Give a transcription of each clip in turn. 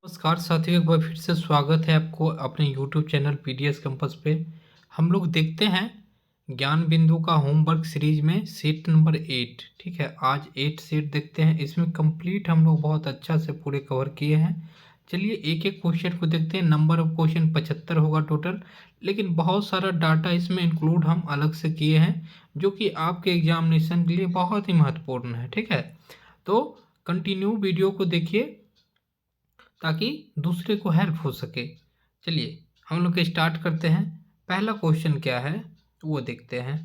नमस्कार साथियों, एक बार फिर से स्वागत है आपको अपने यूट्यूब चैनल पीडीएस कैंपस पे। हम लोग देखते हैं ज्ञान बिंदु का होमवर्क सीरीज में सेट नंबर 8। ठीक है, आज 8 सेट देखते हैं। इसमें कंप्लीट हम लोग बहुत अच्छा से पूरे कवर किए हैं। चलिए एक एक क्वेश्चन को देखते हैं। नंबर ऑफ क्वेश्चन 75 होगा टोटल, लेकिन बहुत सारा डाटा इसमें इंक्लूड हम अलग से किए हैं जो कि आपके एग्जामिनेशन के लिए बहुत ही महत्वपूर्ण है। ठीक है, तो कंटिन्यू वीडियो को देखिए ताकि दूसरे को हेल्प हो सके। चलिए हम लोग स्टार्ट करते हैं। पहला क्वेश्चन क्या है वो देखते हैं।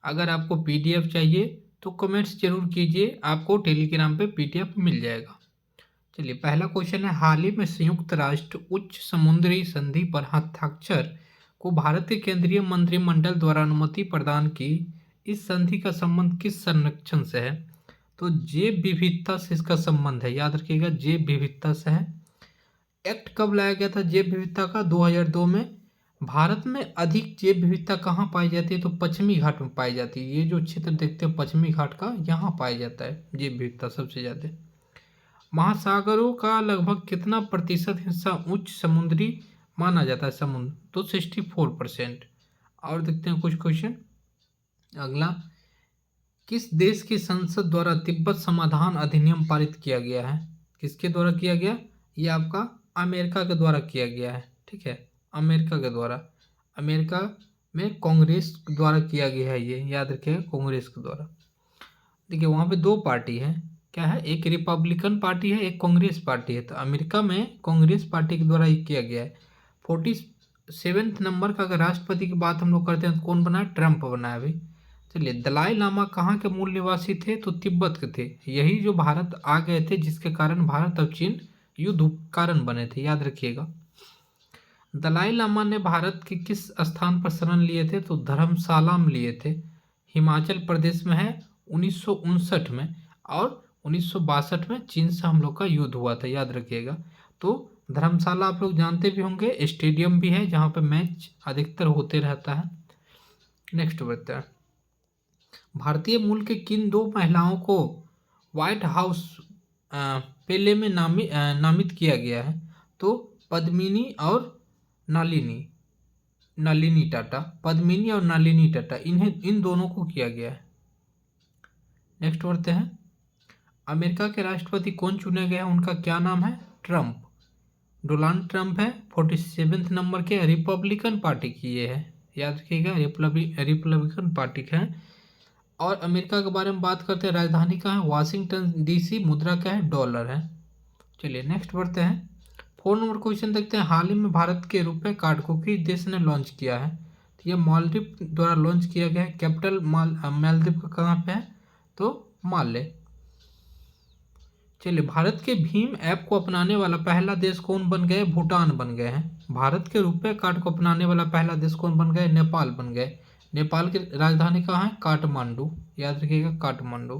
अगर आपको पीडीएफ चाहिए तो कमेंट्स जरूर कीजिए, आपको टेलीग्राम पे पीडीएफ मिल जाएगा। चलिए पहला क्वेश्चन है, हाल ही में संयुक्त राष्ट्र उच्च समुद्री संधि पर हस्ताक्षर को भारत के केंद्रीय मंत्रिमंडल द्वारा अनुमति प्रदान की। इस संधि का संबंध किस संरक्षण से है? तो जैव विविधता से इसका संबंध है, याद रखिएगा जैव विविधता से है। एक्ट कब लाया गया था जैव विविधता का? 2002 में। भारत में अधिक जैव विविधता कहाँ पाई जाती है? तो पश्चिमी घाट में पाई जाती है। ये जो क्षेत्र देखते हैं पश्चिमी घाट का, यहाँ पाया जाता है जैव विविधता सबसे ज़्यादा। महासागरों का लगभग कितना प्रतिशत हिस्सा उच्च समुद्री माना जाता है समुद्र? तो 64%। और देखते हैं कुछ क्वेश्चन। अगला, किस देश की संसद द्वारा तिब्बत समाधान अधिनियम पारित किया गया है? किसके द्वारा किया गया? ये आपका अमेरिका के द्वारा किया गया है। ठीक है, अमेरिका के द्वारा। अमेरिका में कांग्रेस द्वारा किया गया है, ये याद रखिएगा, कांग्रेस के द्वारा। देखिए वहाँ पे दो पार्टी है, क्या है? एक रिपब्लिकन पार्टी है, एक कांग्रेस पार्टी है। तो अमेरिका में कांग्रेस पार्टी के द्वारा ये किया गया है। 47 नंबर का अगर राष्ट्रपति की बात हम लोग करते हैं तो कौन बना है? ट्रंप बना है अभी। चलिए, दलाई लामा कहाँ के मूल निवासी थे? तो तिब्बत के थे। यही जो भारत आ गए थे जिसके कारण भारत और चीन युद्ध कारण बने थे, याद रखिएगा। दलाई लामा ने भारत के किस स्थान पर शरण लिए थे? तो धर्मशाला में लिए थे। हिमाचल प्रदेश में है 1959 में। और 1962 में चीन से हम लोग का युद्ध हुआ था, याद रखिएगा। तो धर्मशाला आप लोग जानते भी होंगे, स्टेडियम भी है जहाँ पे मैच अधिकतर होते रहता है। नेक्स्ट बढ़ते हैं। भारतीय मूल के किन दो महिलाओं को व्हाइट हाउस पेले में नामित किया गया है? तो पद्मिनी और नलिनी। नलिनी टाटा, पद्मिनी और नलिनी टाटा, इन दोनों को किया गया है। नेक्स्ट बढ़ते हैं। अमेरिका के राष्ट्रपति कौन चुने गए हैं? उनका क्या नाम है? ट्रंप, डोनाल्ड ट्रंप है। 47 नंबर के रिपब्लिकन पार्टी की ये है, याद रखिएगा, रिपब्लिकन पार्टी का है। और अमेरिका के बारे में बात करते हैं, राजधानी कहाँ है? Washington DC. मुद्रा क्या है? डॉलर है। चलिए नेक्स्ट बढ़ते हैं। 4 नंबर क्वेश्चन देखते हैं। हाल ही में भारत के रुपए कार्ड को किस देश ने लॉन्च किया है? तो ये मालदीव द्वारा लॉन्च किया गया है। कैपिटल मालदीव का कहाँ पे है? तो माले। चलिए, भारत के भीम ऐप को अपनाने वाला पहला देश कौन बन गए? भूटान बन गए हैं। भारत के रुपए कार्ड को अपनाने वाला पहला देश कौन बन गए? नेपाल बन गए। नेपाल की राजधानी कहाँ है? काठमांडू, याद रखिएगा, काठमांडू।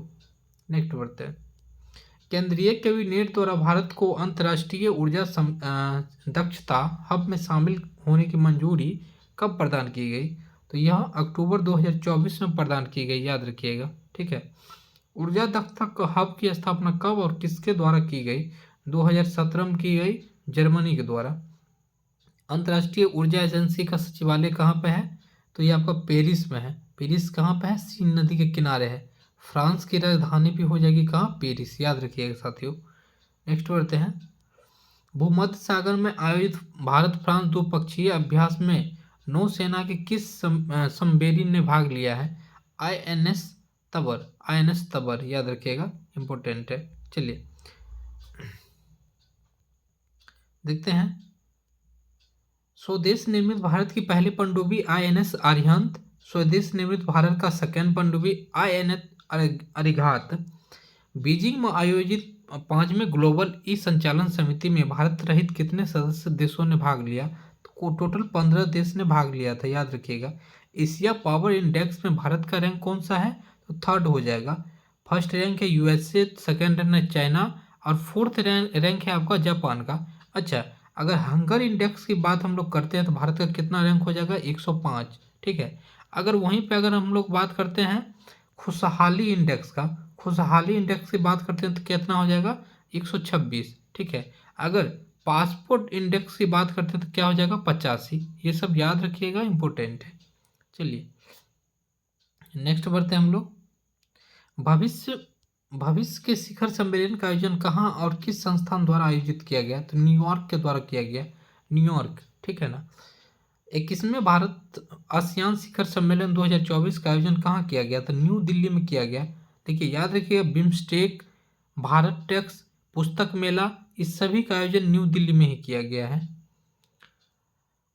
नेक्स्ट बढ़ते हैं। केंद्रीय कैबिनेट द्वारा भारत को अंतर्राष्ट्रीय ऊर्जा दक्षता हब में शामिल होने की मंजूरी कब प्रदान की गई? तो यह अक्टूबर 2024 में प्रदान की गई, याद रखिएगा। ठीक है, ऊर्जा दक्षता हब की स्थापना कब और किसके द्वारा की गई? 2017 में की गई, जर्मनी के द्वारा। अंतर्राष्ट्रीय ऊर्जा एजेंसी का सचिवालय कहाँ पे है? तो ये आपका पेरिस में है। पेरिस कहाँ पे है? सीन नदी के किनारे है। फ्रांस की राजधानी भी हो जाएगी कहाँ? पेरिस, याद रखिएगा साथियों। नेक्स्ट बढ़ते हैं। भूमध्य सागर में आयोजित भारत फ्रांस द्विपक्षीय अभ्यास में नौसेना के किस सबमरीन ने भाग लिया है? आईएनएस तबर, आईएनएस तबर, याद रखिएगा, इंपॉर्टेंट है। चलिए देखते हैं। स्वदेश निर्मित भारत की पहली पनडुब्बी आईएनएस अरिहंत। स्वदेश निर्मित भारत का सेकेंड पनडुब्बी आईएनएस अरिघात। बीजिंग में आयोजित 5वें ग्लोबल ई संचालन समिति में भारत रहित कितने सदस्य देशों ने भाग लिया? तो टोटल 15 देश ने भाग लिया था, याद रखिएगा। एशिया पावर इंडेक्स में भारत का रैंक कौन सा है? तो थर्ड हो जाएगा। फर्स्ट रैंक है यूएसए, सेकेंड रैंक है चाइना और फोर्थ रैंक है आपका जापान का। अच्छा, अगर हंगर इंडेक्स की बात हम लोग करते हैं तो भारत का कितना रैंक हो जाएगा? 105। ठीक है, अगर वहीं पे अगर हम लोग बात करते हैं खुशहाली इंडेक्स का, खुशहाली इंडेक्स की बात करते हैं तो कितना हो जाएगा? 126। ठीक है, अगर पासपोर्ट इंडेक्स की बात करते हैं तो क्या हो जाएगा 85। ये सब याद रखिएगा, इंपॉर्टेंट है। चलिए नेक्स्ट बढ़ते हैं हम लोग। भविष्य भविष्य के शिखर सम्मेलन का आयोजन कहाँ और किस संस्थान द्वारा आयोजित किया गया? तो न्यूयॉर्क के द्वारा किया गया, न्यूयॉर्क, ठीक है ना। 21वें भारत आसियान शिखर सम्मेलन 2024 का आयोजन कहाँ किया गया? तो न्यू दिल्ली में किया गया। देखिए याद रखिएगा, बिम्स्टेक, भारत टेक्स, पुस्तक मेला, इस सभी का आयोजन न्यू दिल्ली में ही किया गया है।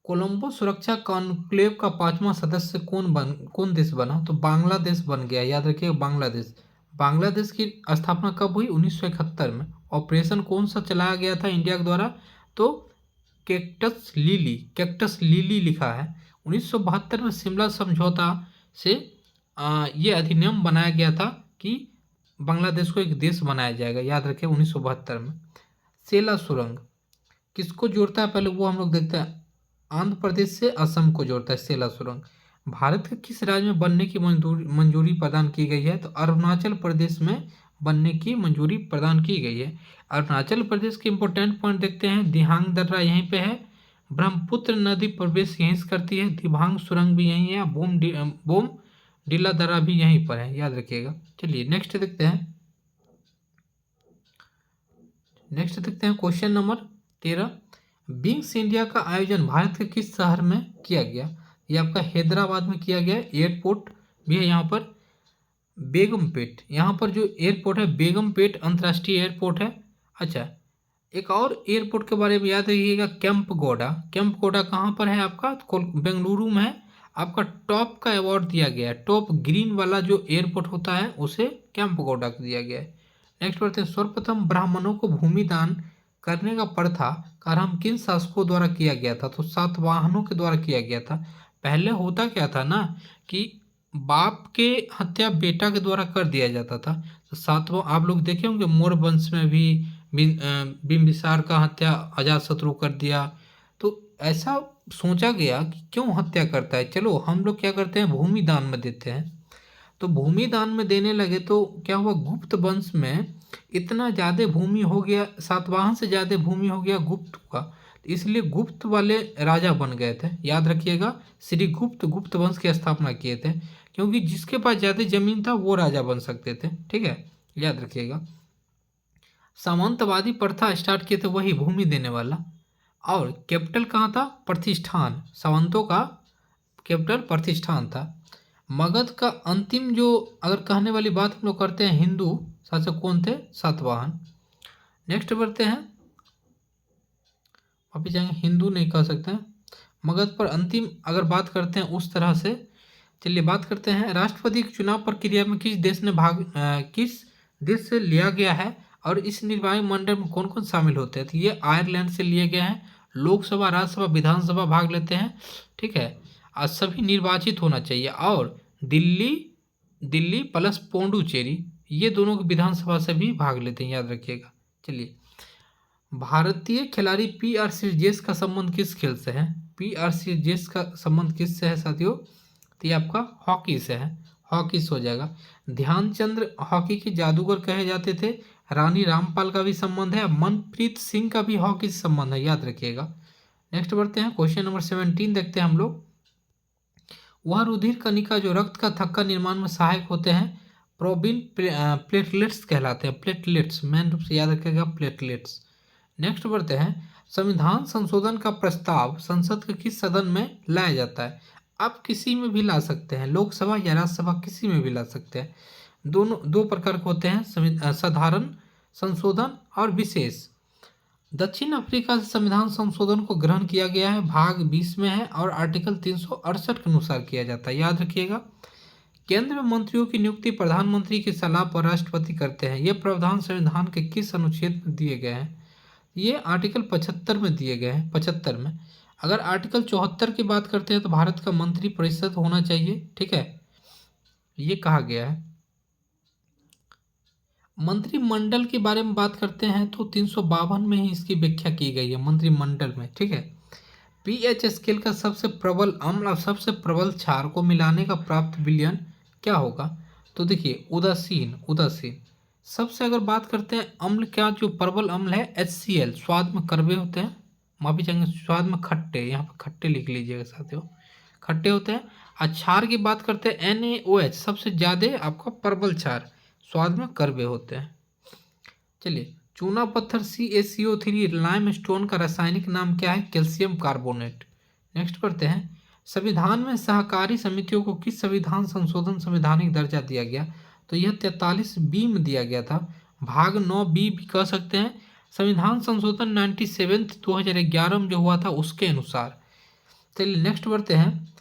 कोलंबो सुरक्षा कॉन्क्लेव का 5वां सदस्य कौन देश बना? तो बांग्लादेश बन गया। याद रखिएगा, बांग्लादेश। बांग्लादेश की स्थापना कब हुई? 1971 में। ऑपरेशन कौन सा चलाया गया था इंडिया के द्वारा? तो कैक्टस लिली लिखा है। 1972 में शिमला समझौता से ये अधिनियम बनाया गया था कि बांग्लादेश को एक देश बनाया जाएगा। याद रखिए 1972 में। सेला सुरंग किसको जोड़ता है पहले वो हम लोग देखते हैं। आंध्र प्रदेश से असम को जोड़ता है सेला सुरंग। भारत के किस राज्य में बनने की मंजूरी प्रदान की गई है? तो अरुणाचल प्रदेश में बनने की मंजूरी प्रदान की गई है। अरुणाचल प्रदेश के इंपॉर्टेंट पॉइंट देखते हैं। दिहांग दर्रा यहीं पे है, ब्रह्मपुत्र नदी प्रवेश यहीं से करती है, दिबांग सुरंग भी यहीं है, बोम डीला दर्रा भी यहीं पर है, याद रखिएगा। चलिए नेक्स्ट देखते हैं। Question number 13। विंग्स इंडिया का आयोजन भारत के किस शहर में किया गया? ये आपका हैदराबाद में किया गया। एयरपोर्ट भी है यहाँ पर, बेगमपेट। यहाँ पर जो एयरपोर्ट है बेगमपेट अंतर्राष्ट्रीय एयरपोर्ट है। अच्छा, एक और एयरपोर्ट के बारे में याद रखिएगा, कैंपगोडा। कैंपगोडा कहाँ पर है आपका? बेंगलुरु में है। आपका टॉप का अवार्ड दिया गया है, टॉप ग्रीन वाला जो एयरपोर्ट होता है उसे कैंपगोडा को दिया गया है। नेक्स्ट बढ़ते हैं। सर्वप्रथम ब्राह्मणों को भूमि दान करने का प्रथा का आरंभ किन शासकों द्वारा किया गया था? तो सातवाहनों के द्वारा किया गया था। पहले होता क्या था ना कि बाप के हत्या बेटा के द्वारा कर दिया जाता था। तो सातवां आप लोग देखे होंगे, मौर्य वंश में भी बिंबिसार का हत्या अजातशत्रु कर दिया। तो ऐसा सोचा गया कि क्यों हत्या करता है, चलो हम लोग क्या करते हैं, भूमि दान में देते हैं। तो भूमि दान में देने लगे तो क्या हुआ, गुप्त वंश में इतना ज़्यादा भूमि हो गया, सातवाहन से ज़्यादा भूमि हो गया गुप्त का, इसलिए गुप्त वाले राजा बन गए थे। याद रखिएगा, श्री गुप्त वंश की स्थापना किए थे, क्योंकि जिसके पास ज़्यादा जमीन था वो राजा बन सकते थे। ठीक है, याद रखिएगा। सामंतवादी प्रथा स्टार्ट किए थे वही भूमि देने वाला। और कैपिटल कहाँ था? प्रतिष्ठान। सावंतों का कैपिटल प्रतिष्ठान था। मगध का अंतिम जो अगर कहने वाली बात हम लोग करते हैं, हिंदू शासक कौन थे? सातवाहन। नेक्स्ट बढ़ते हैं, वापिस जाएंगे, हिंदू नहीं कह सकते हैं, मगध पर अंतिम अगर बात करते हैं उस तरह से। चलिए बात करते हैं, राष्ट्रपति की चुनाव प्रक्रिया में किस देश से लिया गया है और इस निर्वाही मंडल में कौन कौन शामिल होते हैं? तो ये आयरलैंड से लिए गए हैं। लोकसभा, राज्यसभा, विधानसभा भाग लेते हैं। ठीक है, और सभी निर्वाचित होना चाहिए। और दिल्ली प्लस पोंडुचेरी, ये दोनों की विधानसभा से भी भाग लेते हैं, याद रखिएगा। चलिए, भारतीय खिलाड़ी पी.आर. श्रीजेश का संबंध किस खेल से है? पी.आर. श्रीजेश का संबंध किससे है साथियों? तो ये आपका हॉकी से है, हॉकी से हो जाएगा। ध्यानचंद्र हॉकी के जादूगर कहे जाते थे। रानी रामपाल का भी संबंध है, मनप्रीत सिंह का भी हॉकी से संबंध है, याद रखिएगा। नेक्स्ट बढ़ते हैं, क्वेश्चन नंबर 17 देखते हैं हम लोग। वह रुधिर कणिका जो रक्त का थक्का निर्माण में सहायक होते हैं, प्रोबिन प्लेटलेट्स कहलाते हैं। प्लेटलेट्स मेन रूप से याद रखिएगा, प्लेटलेट्स। नेक्स्ट बढ़ते हैं, संविधान संशोधन का प्रस्ताव संसद के किस सदन में लाया जाता है? आप किसी में भी ला सकते हैं, लोकसभा या राज्यसभा, किसी में भी ला सकते हैं। दो प्रकार के होते हैं, साधारण संशोधन और विशेष। दक्षिण अफ्रीका से संविधान संशोधन को ग्रहण किया गया है, भाग 20 में है और आर्टिकल 368 के अनुसार किया जाता है, याद रखिएगा। केंद्र में मंत्रियों की नियुक्ति प्रधानमंत्री की सलाह पर राष्ट्रपति करते हैं। ये प्रावधान संविधान के किस अनुच्छेद में दिए गए हैं? ये आर्टिकल 75 में दिए गए हैं, 75 में। अगर आर्टिकल 74 की बात करते हैं तो भारत का मंत्री परिषद होना चाहिए। ठीक है, ये कहा गया है। मंत्रिमंडल के बारे में बात करते हैं तो 352 में ही इसकी व्याख्या की गई है, मंत्रिमंडल में। ठीक है, पीएच स्केल का सबसे प्रबल अम्ल और सबसे प्रबल क्षार को मिलाने का प्राप्त विलयन क्या होगा? तो देखिए, उदासीन। सबसे अगर बात करते हैं अम्ल, क्या जो प्रबल अम्ल है HCl, स्वाद में कड़वे होते हैं, माफी चाहेंगे स्वाद में खट्टे, यहाँ पे खट्टे लिख लीजिएगा साथियों, खट्टे होते हैं। और क्षार की बात करते हैं NaOH, सबसे ज़्यादा आपका प्रबल क्षार, स्वाद में कड़वे होते हैं। चलिए, चूना पत्थर CaCO3 लाइम स्टोन का रासायनिक नाम क्या है? Calcium carbonate. नेक्स्ट करते हैं, संविधान में सहकारी समितियों को किस संविधान संशोधन संवैधानिक दर्जा दिया गया? तो यह 43B में दिया गया था, भाग 9B भी कह सकते हैं। संविधान संशोधन 97 2011 में जो हुआ था उसके अनुसार। चलिए नेक्स्ट बढ़ते हैं,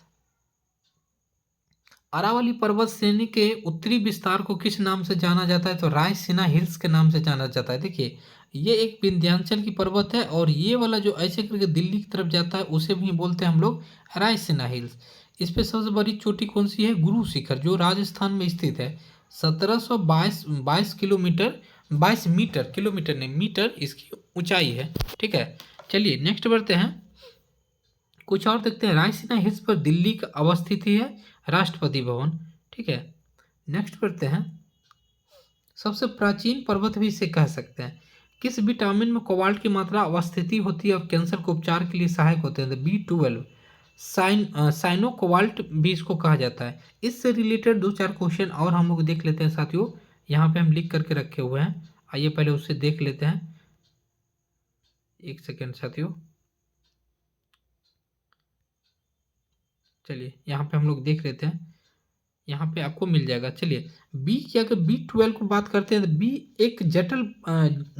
अरावली पर्वत श्रेणी के उत्तरी विस्तार को किस नाम से जाना जाता है? तो रायसीना हिल्स के नाम से जाना जाता है। देखिए, ये एक विंध्याचल की पर्वत है, और ये वाला जो ऐसे करके दिल्ली की तरफ जाता है उसे भी बोलते हैं हम लोग रायसीना हिल्स। इस पे सबसे बड़ी चोटी कौन सी है? गुरु शिखर, जो राजस्थान में स्थित है। 1722 किलोमीटर, 22 मीटर, किलोमीटर नहीं मीटर इसकी ऊंचाई है। ठीक है, चलिए नेक्स्ट बढ़ते हैं, कुछ और देखते हैं। रायसीना हिल्स पर दिल्ली का अवस्थित ही है राष्ट्रपति भवन। ठीक है, नेक्स्ट करते हैं, सबसे प्राचीन पर्वत भी इसे कह सकते हैं। किस विटामिन में कोबाल्ट की मात्रा अवस्थिति होती है और कैंसर के उपचार के लिए सहायक होते हैं? B12, साइनो कोबाल्ट भी इसको कहा जाता है। इससे रिलेटेड दो चार क्वेश्चन और हम लोग देख लेते हैं साथियों, यहाँ पे हम लिख करके रखे हुए हैं, आइए पहले उससे देख लेते हैं। एक सेकेंड साथियों, चलिए यहाँ पे हम लोग देख लेते हैं, यहाँ पे आपको मिल जाएगा। चलिए, बी की अगर B12 को बात करते हैं तो बी एक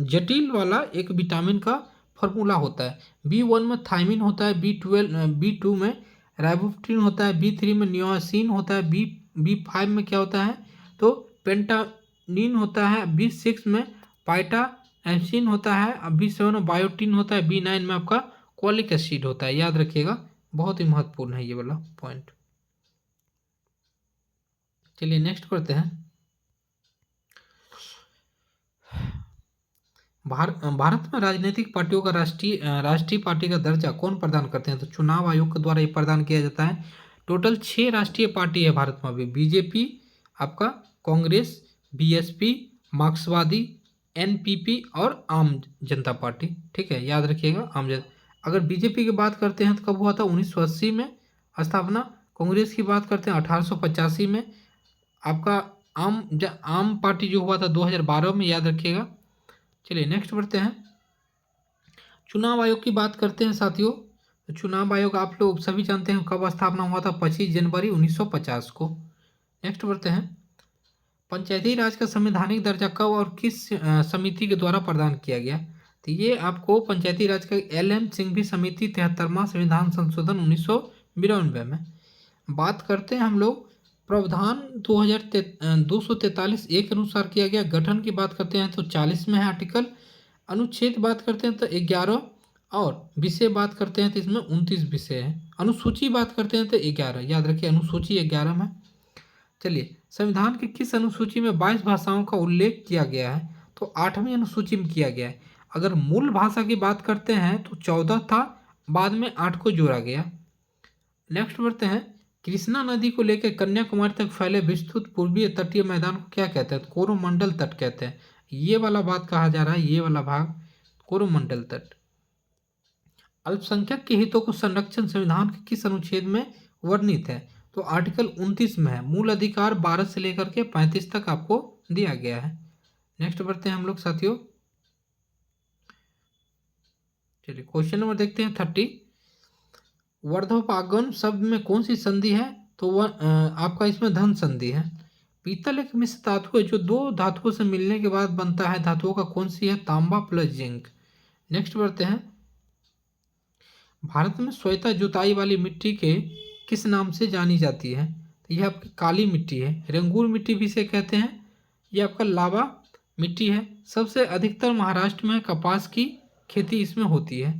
जटिल वाला एक विटामिन का फॉर्मूला होता है। B1 में थायमिन होता है, B2 में राइबोफ्लाविन होता है, B3 में नियोसिन होता है, B5 में क्या होता है? तो पेंटानिन होता है, B6 में पाइटाएसिन होता है, B7 में बायोटिन होता है, B9 में आपका कोलिक एसिड होता है। याद रखिएगा, बहुत ही महत्वपूर्ण है ये वाला पॉइंट। चलिए नेक्स्ट करते हैं, भारत में राजनीतिक पार्टियों का राष्ट्रीय पार्टी का दर्जा कौन प्रदान करते हैं? तो चुनाव आयोग के द्वारा ये प्रदान किया जाता है। टोटल 6 राष्ट्रीय पार्टी है भारत में अभी, बीजेपी, आपका कांग्रेस, BSP, मार्क्सवादी, NPP और आम जनता पार्टी। ठीक है, याद रखिएगा आम जनता। अगर बीजेपी की बात करते हैं तो कब हुआ था? 1980 में स्थापना। कांग्रेस की बात करते हैं 1885 में। आपका आम पार्टी जो हुआ था 2012 में, याद रखिएगा। चलिए नेक्स्ट बढ़ते हैं, चुनाव आयोग की बात करते हैं साथियों। तो चुनाव आयोग आप लोग सभी जानते हैं कब स्थापना हुआ था? 25 जनवरी 1950 को। नेक्स्ट बढ़ते हैं, पंचायती राज का संवैधानिक दर्जा कब और किस समिति के द्वारा प्रदान किया गया? तो ये आपको पंचायती राज का LM सिंघवी समिति 73वां संविधान संशोधन 1992 में। बात करते हैं हम लोग, प्रावधान 243 ए के अनुसार किया गया। गठन की बात करते हैं तो 40 में है आर्टिकल। अनुच्छेद बात करते हैं तो 11, और विषय बात करते हैं तो इसमें 29 विषय है। अनुसूची बात करते हैं तो 11, याद रखिए अनुसूची 11 में। चलिए, संविधान की किस अनुसूची में 22 भाषाओं का उल्लेख किया गया है? तो 8वीं अनुसूची में किया गया है। अगर मूल भाषा की बात करते हैं तो 14 था, बाद में 8 को जोड़ा गया। नेक्स्ट बढ़ते हैं, कृष्णा नदी को लेकर कन्याकुमारी तक फैले विस्तृत पूर्वीय तटीय मैदान को क्या कहते हैं? कोरोमंडल तट कहते हैं। ये वाला बात कहा जा रहा है, ये वाला भाग कोरोमंडल तट। अल्पसंख्यक के हितों को संरक्षण संविधान के किस अनुच्छेद में वर्णित है? तो आर्टिकल 29 में है। मूल अधिकार 12 से लेकर के 35 तक आपको दिया गया है। नेक्स्ट बढ़ते हैं हम लोग साथियों, चलिए क्वेश्चन नंबर देखते हैं 30। वर्धोपागम शब्द में कौन सी संधि है? तो वह आपका इसमें धन संधि है। पीतल एक मिश्र धातु है जो दो धातुओं से मिलने के बाद बनता है। धातुओं का कौन सी है? तांबा प्लस जिंक। नेक्स्ट बढ़ते हैं, भारत में श्वेता जुताई वाली मिट्टी के किस नाम से जानी जाती है? तो यह आपकी काली मिट्टी है, रेंगूर मिट्टी भी इसे कहते हैं। यह आपका लावा मिट्टी है। सबसे अधिकतर महाराष्ट्र में कपास की खेती इसमें होती है।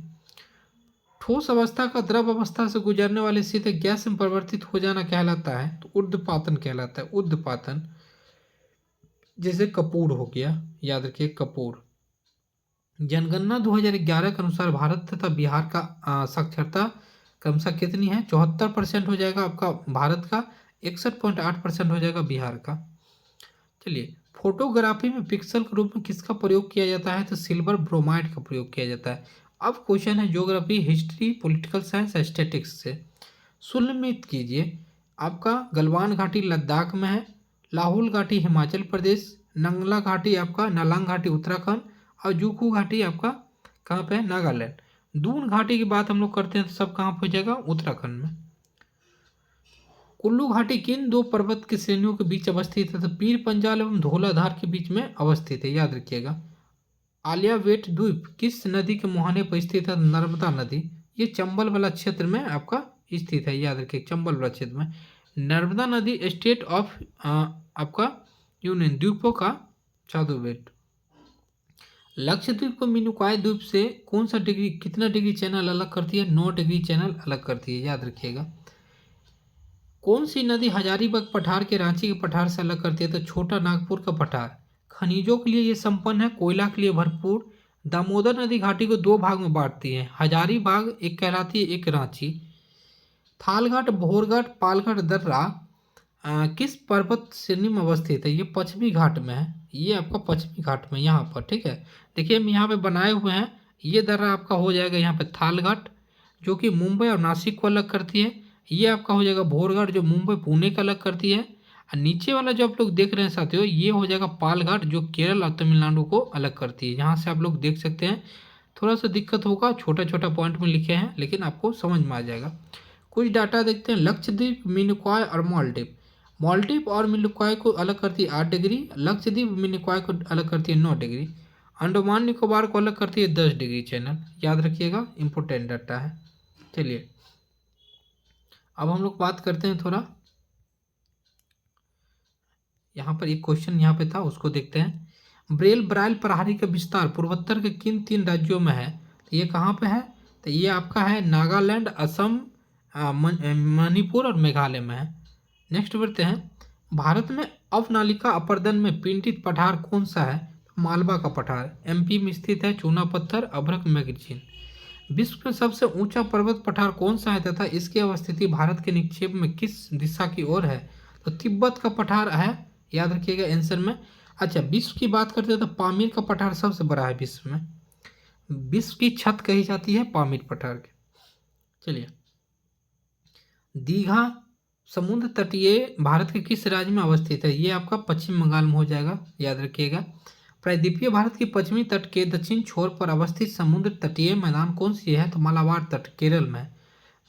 ठोस अवस्था का द्रव अवस्था से गुजरने वाले सीधे गैस में परिवर्तित हो जाना कहलाता है, तो ऊर्ध्वपातन कहलाता है। ऊर्ध्वपातन, जैसे कपूर हो गया, याद रखिए कपूर। जनगणना 2011 के अनुसार भारत तथा बिहार का साक्षरता क्रमशः कितनी है? 74% हो जाएगा आपका भारत का, 61.8% हो जाएगा बिहार का। चलिए, फोटोग्राफी में पिक्सल के रूप में किसका प्रयोग किया जाता है? तो सिल्वर ब्रोमाइड का प्रयोग किया जाता है। अब क्वेश्चन है geography, history, political science, statics से। सुनिश्चित कीजिए आपका गलवान घाटी लद्दाख में है, लाहौल घाटी हिमाचल प्रदेश, नंगला घाटी आपका नालांग घाटी उत्तराखंड और जुकू घाटी आपका कहाँ पे है? नागालैंड। दून घाटी की बात हम लोग करते हैं तो सब कहाँ पे हो जाएगा? उत्तराखंड में। कुल्लू घाटी किन दो पर्वत की श्रेणियों के बीच अवस्थित है? तो पीर पंजाल एवं धौलाधार के बीच में अवस्थित है, याद रखिएगा। आलियावेट द्वीप किस नदी के मुहाने पर स्थित है? नर्मदा नदी। ये चंबल वाला क्षेत्र में आपका स्थित है, याद रखिए, चंबल वाला क्षेत्र में। नर्मदा नदी स्टेट ऑफ आपका यूनियन द्वीपों का साधुबेट। लक्षद्वीप को मिनुकाई द्वीप से कौन सा डिग्री, कितना डिग्री चैनल अलग करती है? 9 डिग्री चैनल अलग करती है, याद रखिएगा। कौन सी नदी हजारीबाग पठार के रांची के पठार से अलग करती है? तो छोटा नागपुर का पठार। खनिजों के लिए ये संपन्न है, कोयला के लिए भरपूर। दामोदर नदी घाटी को 2 भाग में बांटती है, हजारीबाग एक कहलाती है, एक रांची। थालघाट, भोरघाट, पालघाट दर्रा किस पर्वत श्रेणी में अवस्थित है? ये पश्चिमी घाट में है, ये आपका पश्चिमी घाट में यहाँ पर, ठीक है। देखिए हम यहाँ पे बनाए हुए हैं, ये दर्रा आपका हो जाएगा यहाँ पे थालघाट, जो कि मुंबई और नासिक को अलग करती है। ये आपका हो जाएगा भोरघाट, जो मुंबई पुणे का अलग करती है। और नीचे वाला जो आप लोग देख रहे हैं साथियों, ये हो जाएगा पालघाट, जो केरल और तमिलनाडु को अलग करती है। यहाँ से आप लोग देख सकते हैं, थोड़ा सा दिक्कत होगा, छोटा छोटा पॉइंट में लिखे हैं, लेकिन आपको समझ में आ जाएगा। कुछ डाटा देखते हैं। लक्षद्वीप, मिनिकॉय और मालदीव। मालदीव और मिनिकॉय को अलग करती है 8 डिग्री, लक्षद्वीप मिनिकॉय को अलग करती है 9 डिग्री, अंडमान निकोबार को अलग करती है 10 डिग्री चैनल, याद रखिएगा, इंपॉर्टेंट डाटा है। चलिए अब हम लोग बात करते हैं थोड़ा, यहाँ पर एक क्वेश्चन यहाँ पे था, उसको देखते हैं। ब्रेल ब्राइल प्रणाली का विस्तार पूर्वोत्तर के किन 3 राज्यों में है? तो ये कहाँ पे है? तो ये आपका है नागालैंड, असम, मणिपुर और मेघालय में है। नेक्स्ट बढ़ते हैं। भारत में अवनालिका अपर्दन में पिंडित पठार कौन सा है? मालवा का पठार। एमपी में स्थित है चूना पत्थर, अभ्रक मैगजीन। विश्व में सबसे ऊंचा पर्वत पठार कौन सा है तथा इसकी अवस्थिति भारत के निक्षेप में किस दिशा की ओर है? तो तिब्बत का पठार है, याद रखिएगा आंसर में। अच्छा, विश्व की बात करते हैं तो पामीर का पठार सबसे बड़ा है विश्व में, विश्व की छत कही जाती है पामीर पठार के। चलिए, दीघा समुद्र तटीय भारत के किस राज्य में अवस्थित है? ये आपका पश्चिम बंगाल में हो जाएगा, याद रखिएगा। प्रायद्वीपीय भारत की पश्चिमी तट के दक्षिण छोर पर अवस्थित समुद्र तटीय मैदान कौन सी है? तो मालाबार तट, केरल में।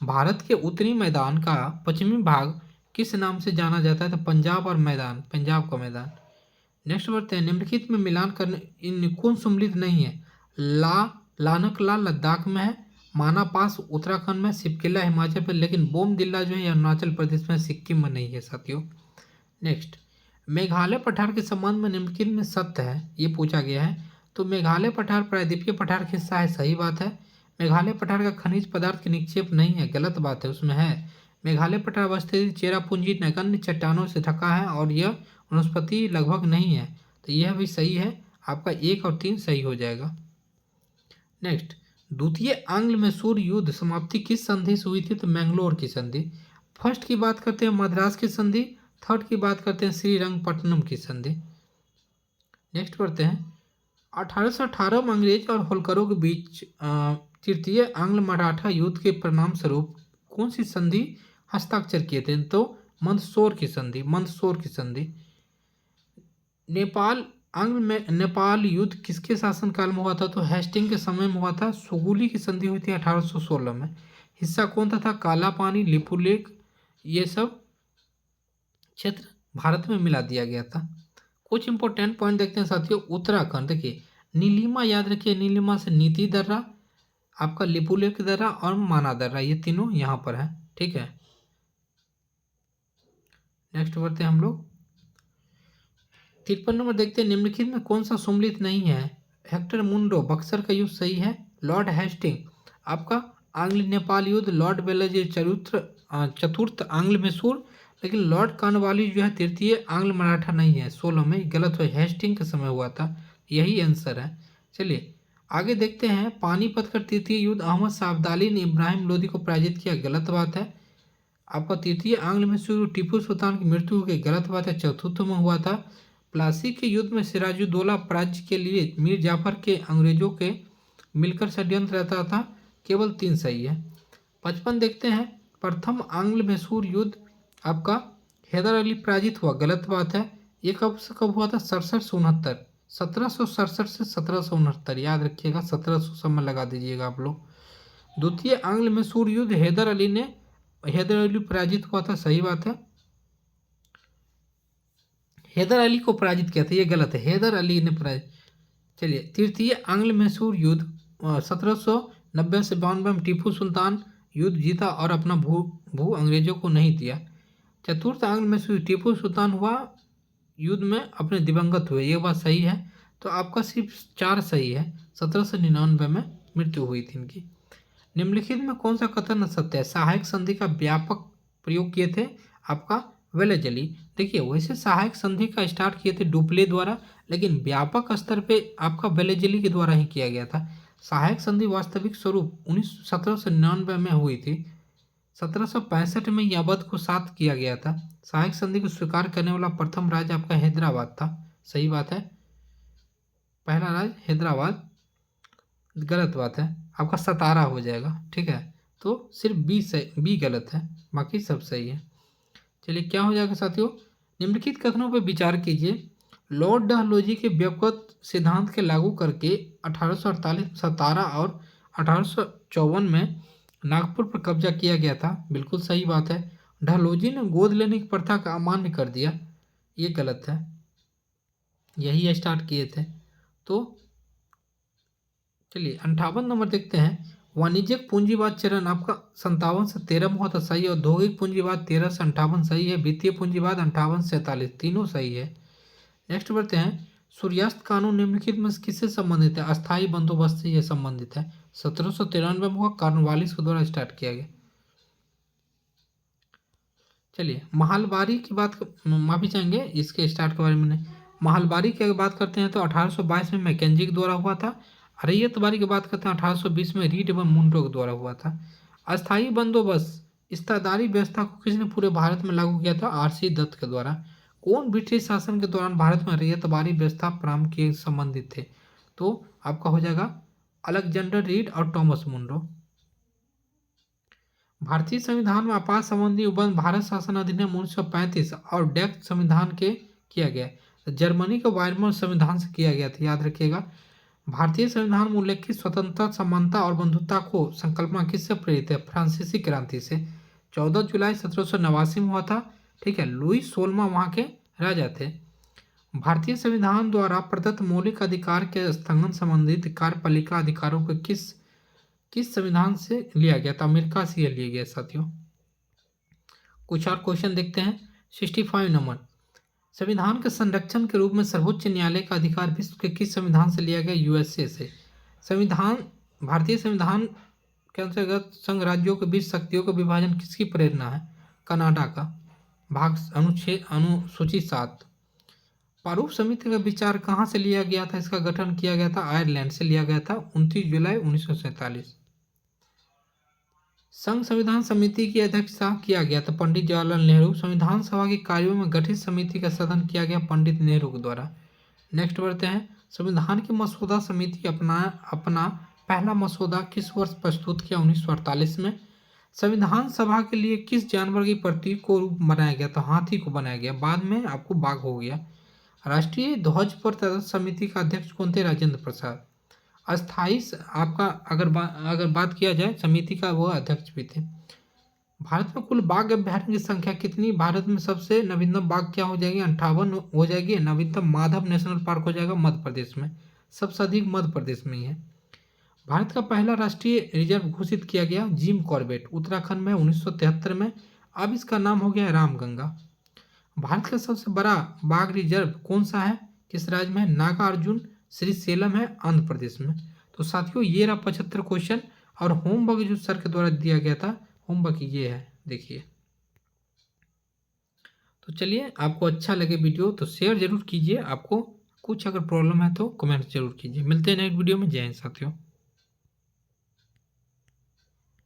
भारत के उत्तरी मैदान का पश्चिमी भाग किस नाम से जाना जाता है? तो पंजाब और मैदान, पंजाब का मैदान। नेक्स्ट बढ़ते हैं। निम्नलिखित में मिलान करने इन कौन सम्मिलित नहीं है? लानकला लद्दाख में है, माना पास उत्तराखंड में, सिपकिला हिमाचल प्रदेश, लेकिन बोमदिल्ला जो है अरुणाचल प्रदेश में, सिक्किम में नहीं है साथियों। नेक्स्ट, मेघालय पठार के संबंध में निम्नलिखित में सत्य है, ये पूछा गया है। तो मेघालय पठार प्रायद्वीपीय पठार का हिस्सा है, सही बात है। मेघालय पठार का खनिज पदार्थ के निक्षेप नहीं है, गलत बात है, उसमें है। मेघालय पठार अवस्थित चेरापूंजी नगण्य चट्टानों से ढका है और यह वनस्पति लगभग नहीं है, तो यह भी सही है। आपका 1 और 3 सही हो जाएगा। नेक्स्ट, द्वितीय आंग्ल मैसूर युद्ध समाप्ति किस संधि से हुई थी? तो मैंगलोर की संधि। फर्स्ट की बात करते हैं मद्रास की संधि, थर्ड की बात करते हैं श्रीरंगपट्टनम की संधि। नेक्स्ट पढ़ते हैं। 1818 में अंग्रेज और होलकरों के बीच तृतीय आंग्ल मराठा युद्ध के परिणाम स्वरूप कौन सी संधि हस्ताक्षर किए थे? तो मंदसौर की संधि, मंदसौर की संधि। नेपाल आंग्ल में नेपाल युद्ध किसके शासनकाल में हुआ था? तो हेस्टिंग के समय में हुआ था। सुगुली की संधि हुई थी 1816 में। हिस्सा कौन था? काला पानी, लिपुलेख, ये सब क्षेत्र भारत में मिला दिया गया था। कुछ इंपॉर्टेंट पॉइंट देखते हैं साथियों। उत्तराखंड, देखिए नीलिमा, याद रखिए, नीलिमा से नीति दर्रा, आपका लिपुलेख दर्रा और माना दर्रा, ये तीनों यहाँ पर है, ठीक है। नेक्स्ट बढ़ते हैं हम लोग। 53 नंबर देखते हैं। निम्नलिखित में कौन सा सम्मिलित नहीं है? हेक्टर मुंडो, बक्सर का युद्ध सही है। लॉर्ड हेस्टिंग आपका आंग्ल नेपाल युद्ध, लॉर्ड बेलाजी चतुर्थ आंग्ल मैसूर, लेकिन लॉर्ड कानवाली जो है तृतीय आंग्ल मराठा नहीं है, 16 में, गलत हुआ, हेस्टिंग के समय हुआ था, यही आंसर है। चलिए आगे देखते हैं। पानीपत का तृतीय युद्ध अहमद शाह अब्दाली ने इब्राहिम लोदी को पराजित किया, गलत बात है। आपका तृतीय आंग्ल मैसूर टीपू सुल्तान की मृत्यु हो गई, गलत बात है, चतुर्थ में हुआ था। प्लासी के युद्ध में सिराजुद्दौला राज्य के लिए मीर जाफर के अंग्रेजों के मिलकर षड्यंत्र रहता था, केवल 3 सही है। 55 देखते हैं, प्रथम आंग्ल मैसूर युद्ध आपका हैदर अली पराजित हुआ, गलत बात है। ये कब से कब हुआ था? 67-69, 1767 से 1769, याद रखिएगा, 1700 समय लगा दीजिएगा आप लोग। द्वितीय आंग्ल मैसूर युद्ध हैदर अली पराजित हुआ था, सही बात है। हैदर अली को पराजित किया था, ये गलत है, हैदर अली ने पराजित। चलिए, तृतीय आंग्ल मैसूर युद्ध 1790 से 92 में टीपू सुल्तान युद्ध जीता और अपना भू अंग्रेजों को नहीं दिया। चतुर्थ आंग्ल मैसूर टीपू सुल्तान हुआ युद्ध में अपने दिवंगत हुए, ये बात सही है। तो आपका सिर्फ 4 सही है। 1799 में मृत्यु हुई थी इनकी। निम्नलिखित में कौन सा कथन सत्य है? सहायक संधि का व्यापक प्रयोग किए थे आपका वेलेजली। देखिए, वैसे सहायक संधि का स्टार्ट किए थे डुप्ले द्वारा, लेकिन व्यापक स्तर पे आपका वेलेजली के द्वारा ही किया गया था। सहायक संधि वास्तविक स्वरूप 1799 में हुई थी। 1765 में यह अवध को साथ किया गया था। सहायक संधि को स्वीकार करने वाला प्रथम राज्य आपका हैदराबाद था, सही बात है। पहला राज्य हैदराबाद, गलत बात है, आपका सतारा हो जाएगा, ठीक है। तो सिर्फ बी गलत है, बाकी सब सही है। चलिए, क्या हो जाएगा साथियों? निम्नलिखित कथनों पर विचार कीजिए। लॉर्ड डलहौजी के व्युत्पत्त सिद्धांत के लागू करके 1848 में सतारा और 1854 में नागपुर पर कब्जा किया गया था, बिल्कुल सही बात है। डलहौजी ने गोद लेने की प्रथा का अमान्य कर दिया, ये गलत है, यही स्टार्ट किए थे। तो चलिए 58 नंबर देखते हैं। वाणिज्यिक पूंजीवाद चरण आपका 57 से 13 में हुआ था, सही है। औद्योगिक पूंजीवाद 13 से 58 सही है। वित्तीय पूंजीवाद 58 से 43, तीनों सही है। नेक्स्ट बढ़ते हैं। सूर्यास्त कानून निम्नलिखित में किससे संबंधित है? अस्थायी बंदोबस्त से यह संबंधित है। 1793 में हुआ, कॉर्नवालिस के द्वारा स्टार्ट किया गया। चलिए, महलबारी की बात, माफी चाहेंगे इसके स्टार्ट के बारे में। महलबारी की अगर बात करते हैं तो 1822 में मैकेंजी के द्वारा हुआ था। रैयतबारी की बात करते हैं 1820 में रीड एवं मुंडो के द्वारा हुआ था। अस्थायी बंदोबस्त इस्तादारी व्यवस्था को किसने पूरे भारत में लागू किया था? आर.सी. दत्त के द्वारा। कौन ब्रिटिश शासन के दौरान भारत में रैयतबारी व्यवस्था प्रारंभ किए संबंधित थे? तो आपका हो जाएगा अलेक्जेंडर रीड और टॉमस मुंडो। भारतीय संविधान में आपात संबंधी उपबंध भारत शासन अधिनियम 1935 और डैक्ट संविधान के किया गया। जर्मनी के वायरमर संविधान से किया गया था, याद रखिएगा। भारतीय संविधान में उल्लेखित स्वतंत्रता, समानता और बंधुता को संकल्पना किससे प्रेरित है? फ्रांसीसी क्रांति से। 14 जुलाई 1789 में हुआ था, ठीक है। लुई 16वां वहाँ के राजा थे। भारतीय संविधान द्वारा प्रदत्त मौलिक अधिकार के स्थगन संबंधित कार्यपालिका अधिकारों को किस संविधान से लिया गया था? अमेरिका से लिया गया साथियों। कुछ और क्वेश्चन देखते हैं। 65 नंबर, संविधान के संरक्षण के रूप में सर्वोच्च न्यायालय का अधिकार विश्व के किस संविधान से लिया गया? यूएसए से। भारतीय संविधान के अंतर्गत संघ राज्यों के बीच शक्तियों का विभाजन किसकी प्रेरणा है? कनाडा का। अनुसूची 7। प्रारूप समिति का विचार कहाँ से लिया गया था? इसका गठन किया गया था आयरलैंड से लिया गया था, 29 जुलाई 1947। संघ संविधान समिति की अध्यक्षता किया गया था पंडित जवाहरलाल नेहरू। संविधान सभा के कार्यों में गठित समिति का सदन किया गया पंडित नेहरू के द्वारा। नेक्स्ट बढ़ते हैं। संविधान की मसौदा समिति अपना पहला मसौदा किस वर्ष प्रस्तुत किया? 1948 में। संविधान सभा के लिए किस जानवर की प्रतीक को बनाया गया था? हाथी को बनाया गया, बाद में आपको बाघ हो गया। राष्ट्रीय ध्वज पर तैनात समिति का अध्यक्ष कौन थे? राजेंद्र प्रसाद। अस्थाई आपका अगर बात किया जाए समिति का, वो अध्यक्ष भी थे। भारत में कुल बाघ अभ्यारण्य की संख्या कितनी? भारत में सबसे नवीनतम बाघ क्या हो जाएगी? 58 हो जाएगी। नवीनतम माधव नेशनल पार्क हो जाएगा मध्य प्रदेश में, सबसे अधिक मध्य प्रदेश में ही है। भारत का पहला राष्ट्रीय रिजर्व घोषित किया गया जिम कॉर्बेट, उत्तराखंड में 1973 में। अब इसका नाम हो गया रामगंगा। भारत का सबसे बड़ा बाघ रिजर्व कौन सा है? किस राज्य में? नागार्जुन श्री सेलम है, आंध्र प्रदेश में। तो साथियों, ये रहा 75 क्वेश्चन और होमवर्क जो सर के द्वारा दिया गया था, होमवर्क ये है, देखिए। तो चलिए, आपको अच्छा लगे वीडियो तो शेयर जरूर कीजिए। आपको कुछ अगर प्रॉब्लम है तो कमेंट जरूर कीजिए। मिलते हैं नेक्स्ट वीडियो में। जय हिंद साथियों।